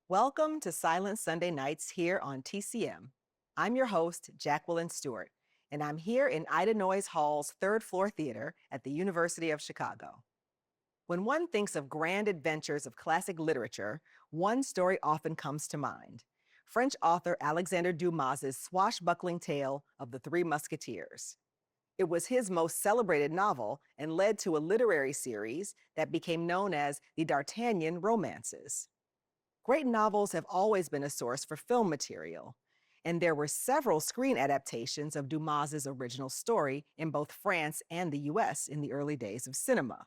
Welcome to Silent Sunday Nights here on TCM. I'm your host, Jacqueline Stewart, and I'm here in Ida Noyes Hall's third floor theater at the University of Chicago. When one thinks of grand adventures of classic literature, one story often comes to mind: French author Alexander Dumas's swashbuckling tale of the Three Musketeers. It was his most celebrated novel and led to a literary series that became known as the D'Artagnan romances. Great novels have always been a source for film material, and there were several screen adaptations of Dumas's original story in both France and the US in the early days of cinema.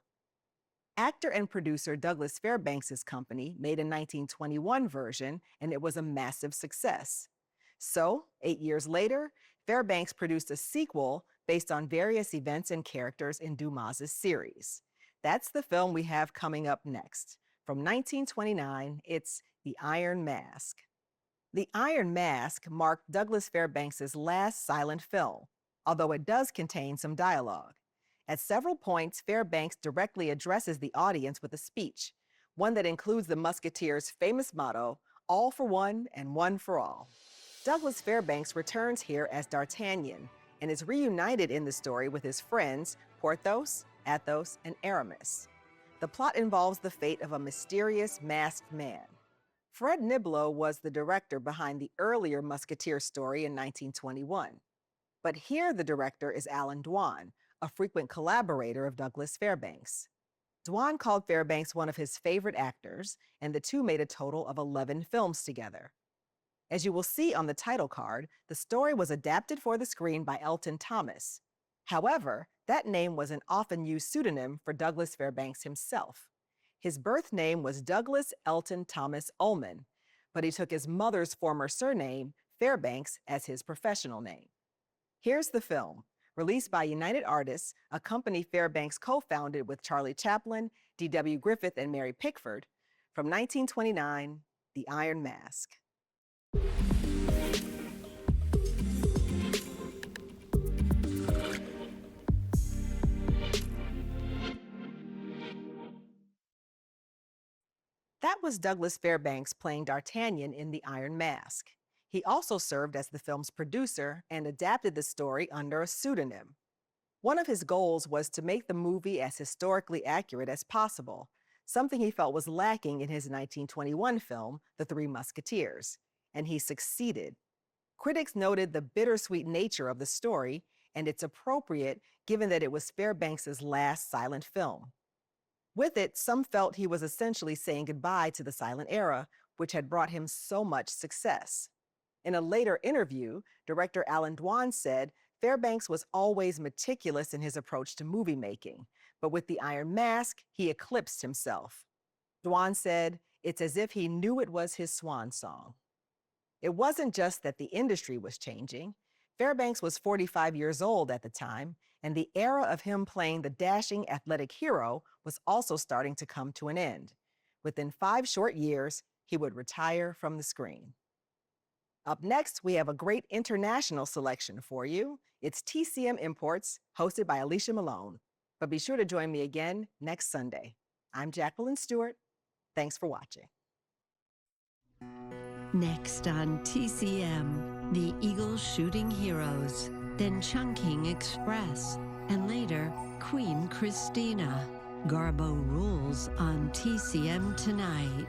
Actor and producer Douglas Fairbanks' company made a 1921 version, and it was a massive success. So, 8 years later, Fairbanks produced a sequel based on various events and characters in Dumas's series. That's the film we have coming up next. From 1929, it's The Iron Mask. The Iron Mask marked Douglas Fairbanks' last silent film, although it does contain some dialogue. At several points, Fairbanks directly addresses the audience with a speech, one that includes the Musketeers' famous motto, "All for one and one for all." Douglas Fairbanks returns here as D'Artagnan and is reunited in the story with his friends Porthos, Athos, and Aramis. The plot involves the fate of a mysterious masked man. Fred Niblo was the director behind the earlier Musketeer story in 1921. But here the director is Alan Dwan, a frequent collaborator of Douglas Fairbanks. Dwan called Fairbanks one of his favorite actors, and the two made a total of 11 films together. As you will see on the title card, the story was adapted for the screen by Elton Thomas. However, that name was an often used pseudonym for Douglas Fairbanks himself. His birth name was Douglas Elton Thomas Ullman, but he took his mother's former surname, Fairbanks, as his professional name. Here's the film, released by United Artists, a company Fairbanks co-founded with Charlie Chaplin, D.W. Griffith, and Mary Pickford, from 1929, The Iron Mask. That was Douglas Fairbanks playing D'Artagnan in The Iron Mask. He also served as the film's producer and adapted the story under a pseudonym. One of his goals was to make the movie as historically accurate as possible, something he felt was lacking in his 1921 film, The Three Musketeers, and he succeeded. Critics noted the bittersweet nature of the story, and it's appropriate given that it was Fairbanks' last silent film. With it, some felt he was essentially saying goodbye to the silent era, which had brought him so much success. In a later interview, director Alan Dwan said Fairbanks was always meticulous in his approach to movie making, but with The Iron Mask, he eclipsed himself. Dwan said, "It's as if he knew it was his swan song." It wasn't just that the industry was changing. Fairbanks was 45 years old at the time, and the era of him playing the dashing athletic hero was also starting to come to an end. Within 5 short years, he would retire from the screen. Up next, we have a great international selection for you. It's TCM Imports, hosted by Alicia Malone. But be sure to join me again next Sunday. I'm Jacqueline Stewart. Thanks for watching. Next on TCM, the Eagle Shooting Heroes, then Chungking Express, and later Queen Christina. Garbo rules on TCM tonight.